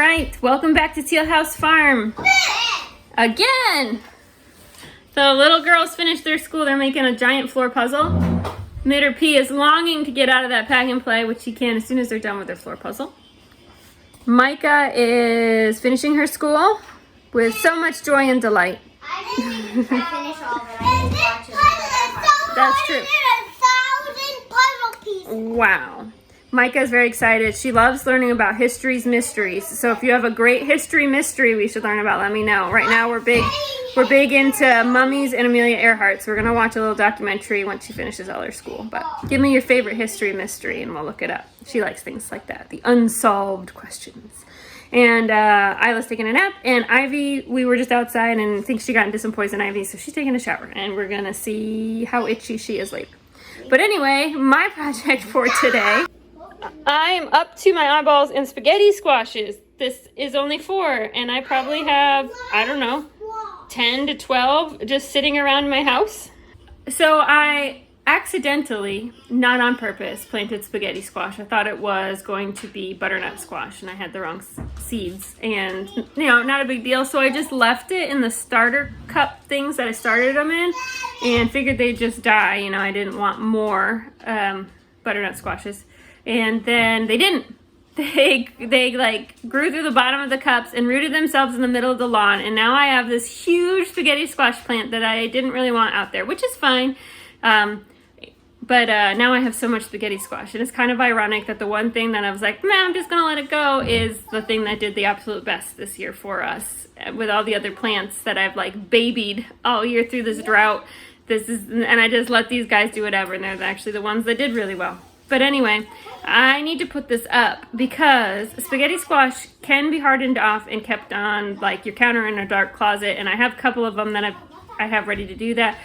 right, welcome back to Teal House Farm. Again! The little girls finished their school. They're making a giant floor puzzle. Mitter P is longing to get out of that pack and play, which she can as soon as they're done with their floor puzzle. Micah is finishing her school with so much joy and delight. I didn't finish all of it. I didn't watch it. That's true. 1,000 puzzle pieces. Wow. Micah is very excited. She loves learning about history's mysteries. So if you have a great history mystery we should learn about, let me know. Right now we're big into mummies and Amelia Earhart. So we're gonna watch a little documentary once she finishes all her school. But give me your favorite history mystery and we'll look it up. She likes things like that, the unsolved questions. And Isla's taking a nap, and Ivy, we were just outside and think she got into some poison ivy, so she's taking a shower, and we're gonna see how itchy she is later. But anyway, my project for today, I'm up to my eyeballs in spaghetti squashes. This is only 4, and I probably have, I don't know, 10 to 12 just sitting around my house. So I accidentally, not on purpose, planted spaghetti squash. I thought it was going to be butternut squash, and I had the wrong seeds, and not a big deal. So I just left it in the starter cup things that I started them in and figured they'd just die. I didn't want more butternut squashes, and then they didn't. They like grew through the bottom of the cups and rooted themselves in the middle of the lawn, and now I have this huge spaghetti squash plant that I didn't really want out there, which is fine. But now I have so much spaghetti squash, and it's kind of ironic that the one thing that I was like, I'm just gonna let it go, is the thing that did the absolute best this year for us, with all the other plants that I've like babied all year through this drought. And I just let these guys do whatever, and they're actually the ones that did really well. But anyway, I need to put this up because spaghetti squash can be hardened off and kept on like your counter in a dark closet, and I have a couple of them that I have ready to do that.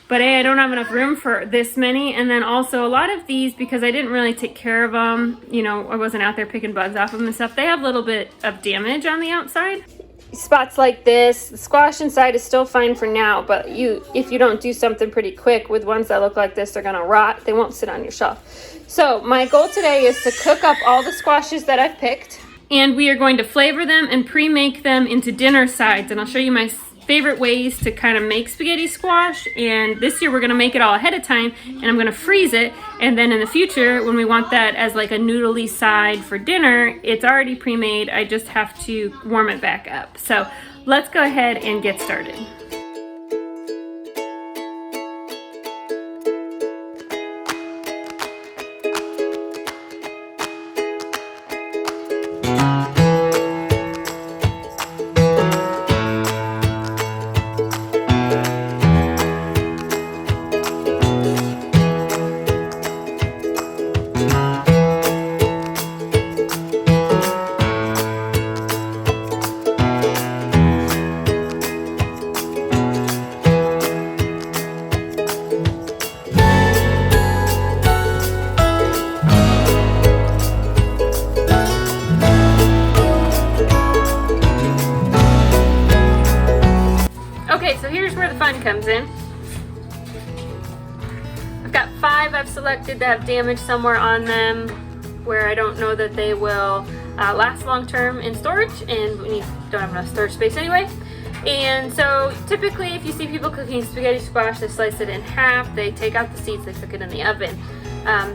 But I don't have enough room for this many, and then also a lot of these, because I didn't really take care of them, I wasn't out there picking bugs off them and stuff, they have a little bit of damage on the outside. Spots like this, the squash inside is still fine for now, but if you don't do something pretty quick with ones that look like this, they're gonna rot. They won't sit on your shelf. So my goal today is to cook up all the squashes that I've picked, and we are going to flavor them and pre-make them into dinner sides, and I'll show you my favorite ways to kind of make spaghetti squash. And this year we're going to make it all ahead of time, and I'm going to freeze it, and then in the future when we want that as like a noodly side for dinner, it's already pre-made. I just have to warm it back up. So let's go ahead and get started. So here's where the fun comes in. I've got 5 I've selected that have damage somewhere on them, where I don't know that they will last long term in storage, and we don't have enough storage space anyway. And so typically if you see people cooking spaghetti squash, they slice it in half, they take out the seeds, they cook it in the oven.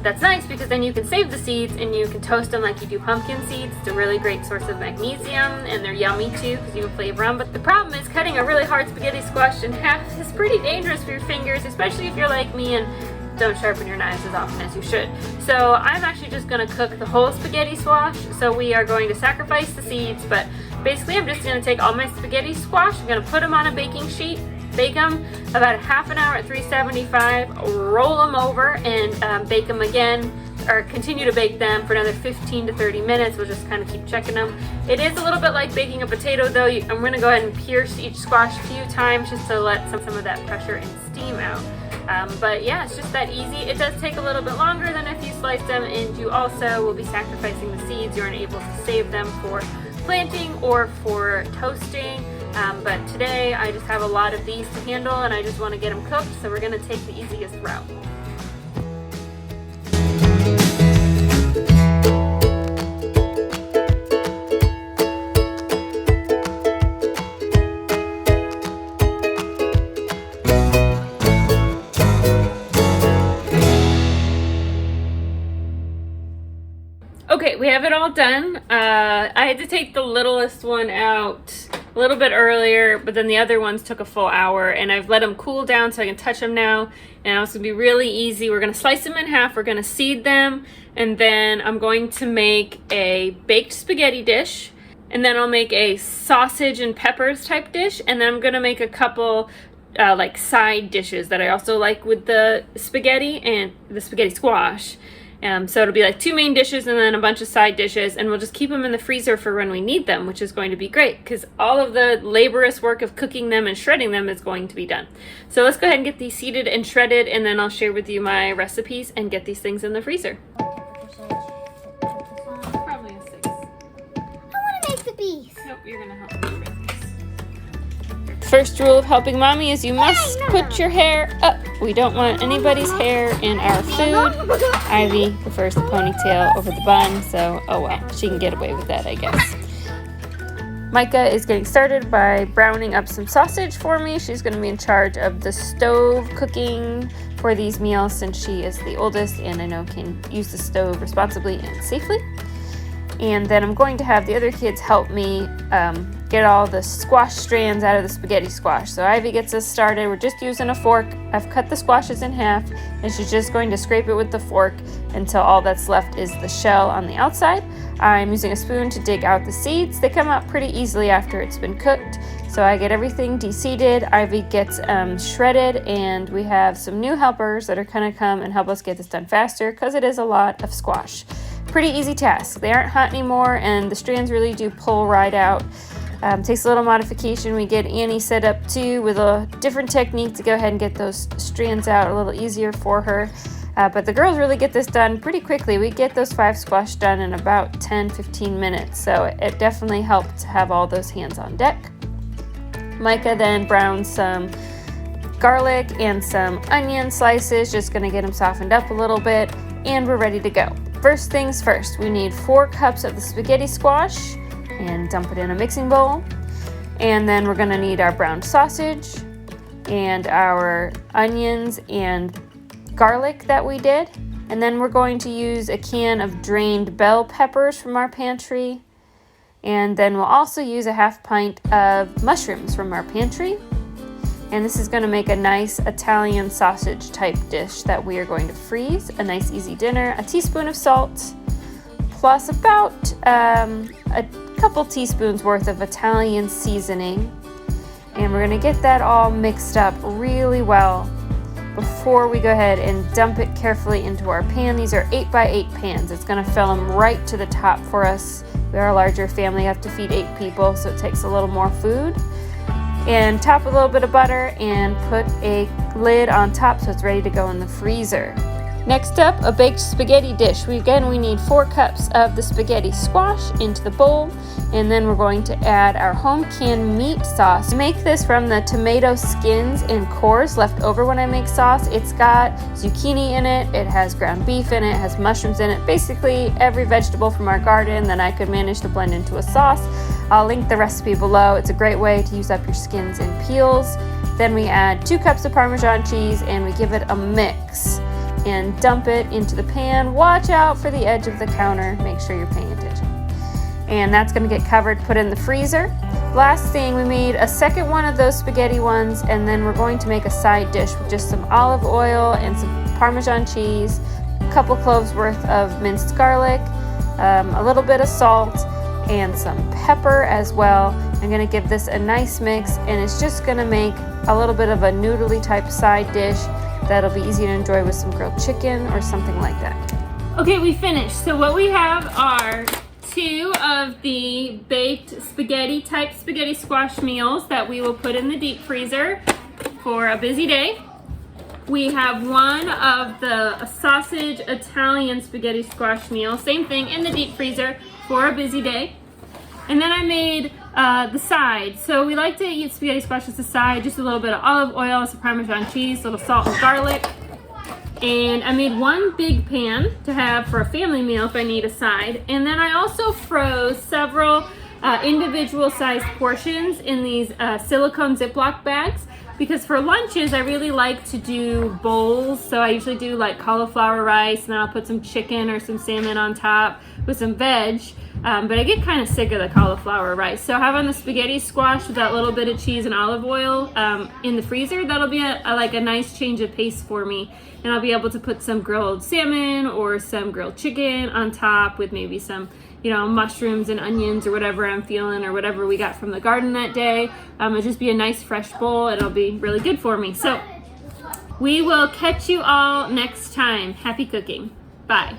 That's nice because then you can save the seeds and you can toast them like you do pumpkin seeds. It's a really great source of magnesium, and they're yummy too because you can flavor them. But the problem is cutting a really hard spaghetti squash in half is pretty dangerous for your fingers, especially if you're like me and don't sharpen your knives as often as you should. So I'm actually just going to cook the whole spaghetti squash. So we are going to sacrifice the seeds, but basically I'm just going to take all my spaghetti squash, I'm going to put them on a baking sheet, bake them about a half an hour at 375, roll them over, and bake them again, or continue to bake them for another 15 to 30 minutes. We'll just kind of keep checking them. It is a little bit like baking a potato though. I'm going to go ahead and pierce each squash a few times just to let some of that pressure and steam out. But yeah, it's just that easy. It does take a little bit longer than if you slice them, and you also will be sacrificing the seeds. You're unable to save them for planting or for toasting. But today I just have a lot of these to handle, and I just want to get them cooked, so we're going to take the easiest route. it all done. I had to take the littlest one out a little bit earlier, but then the other ones took a full hour, and I've let them cool down so I can touch them now. And it's gonna be really easy. We're gonna slice them in half, we're gonna seed them, and then I'm going to make a baked spaghetti dish, and then I'll make a sausage and peppers type dish, and then I'm gonna make a couple like side dishes that I also like with the spaghetti and the spaghetti squash. So it'll be like 2 main dishes and then a bunch of side dishes, and we'll just keep them in the freezer for when we need them, which is going to be great because all of the laborious work of cooking them and shredding them is going to be done. So let's go ahead and get these seeded and shredded, and then I'll share with you my recipes and get these things in the freezer. Probably a 6. I want to make the beef. Nope, you're gonna help me shred this. First rule of helping mommy is you must put your hair up. We don't want anybody's hair in our food. Ivy prefers the ponytail over the bun, so oh well, she can get away with that, I guess. Micah is getting started by browning up some sausage for me. She's going to be in charge of the stove cooking for these meals since she is the oldest and I know can use the stove responsibly and safely. And then I'm going to have the other kids help me get all the squash strands out of the spaghetti squash. So Ivy gets us started. We're just using a fork. I've cut the squashes in half, and she's just going to scrape it with the fork until all that's left is the shell on the outside. I'm using a spoon to dig out the seeds. They come out pretty easily after it's been cooked. So I get everything de-seeded. Ivy gets shredded, and we have some new helpers that are going to come and help us get this done faster because it is a lot of squash. Pretty easy task. They aren't hot anymore, and the strands really do pull right out. Takes a little modification. We get Annie set up too with a different technique to go ahead and get those strands out a little easier for her. But the girls really get this done pretty quickly. We get those 5 squash done in about 10-15 minutes. So it definitely helped to have all those hands on deck. Micah then browns some garlic and some onion slices, just gonna get them softened up a little bit, and we're ready to go. First things first, we need 4 cups of the spaghetti squash and dump it in a mixing bowl. And then we're gonna need our browned sausage and our onions and garlic that we did. And then we're going to use a can of drained bell peppers from our pantry. And then we'll also use a half pint of mushrooms from our pantry. And this is gonna make a nice Italian sausage type dish that we are going to freeze. A nice easy dinner, a teaspoon of salt, plus about a couple teaspoons worth of Italian seasoning. And we're gonna get that all mixed up really well before we go ahead and dump it carefully into our pan. These are 8x8 pans. It's gonna fill them right to the top for us. We are a larger family, have to feed 8 people, so it takes a little more food. And top with a little bit of butter and put a lid on top so it's ready to go in the freezer. Next up, a baked spaghetti dish. We need 4 cups of the spaghetti squash into the bowl, and then we're going to add our home canned meat sauce. I make this from the tomato skins and cores left over when I make sauce. It's got zucchini in it, it has ground beef in it, it has mushrooms in it, basically every vegetable from our garden that I could manage to blend into a sauce. I'll link the recipe below. It's a great way to use up your skins and peels. Then we add 2 cups of Parmesan cheese and we give it a mix and dump it into the pan. Watch out for the edge of the counter. Make sure you're paying attention. And that's going to get covered, put in the freezer. Last thing, we made a second one of those spaghetti ones, and then we're going to make a side dish with just some olive oil and some Parmesan cheese, a couple cloves worth of minced garlic, a little bit of salt, and some pepper as well. I'm going to give this a nice mix, and it's just going to make a little bit of a noodly type side dish that'll be easy to enjoy with some grilled chicken or something like that. Okay, we finished. So what we have are 2 of the baked spaghetti squash meals that we will put in the deep freezer for a busy day. We have 1 of the sausage Italian spaghetti squash meal, same thing, in the deep freezer for a busy day. And then I made the side. So we like to eat spaghetti squash as a side, just a little bit of olive oil, some Parmesan cheese, a little salt and garlic. And I made 1 big pan to have for a family meal if I need a side. And then I also froze several individual sized portions in these silicone Ziploc bags. because for lunches I really like to do bowls. So I usually do like cauliflower rice, and then I'll put some chicken or some salmon on top with some veg. But I get kind of sick of the cauliflower rice. So having the spaghetti squash with that little bit of cheese and olive oil in the freezer, that'll be like a nice change of pace for me. And I'll be able to put some grilled salmon or some grilled chicken on top with maybe some, you know, mushrooms and onions or whatever I'm feeling, or whatever we got from the garden that day. It'll just be a nice fresh bowl. It'll be really good for me. So we will catch you all next time. Happy cooking. Bye.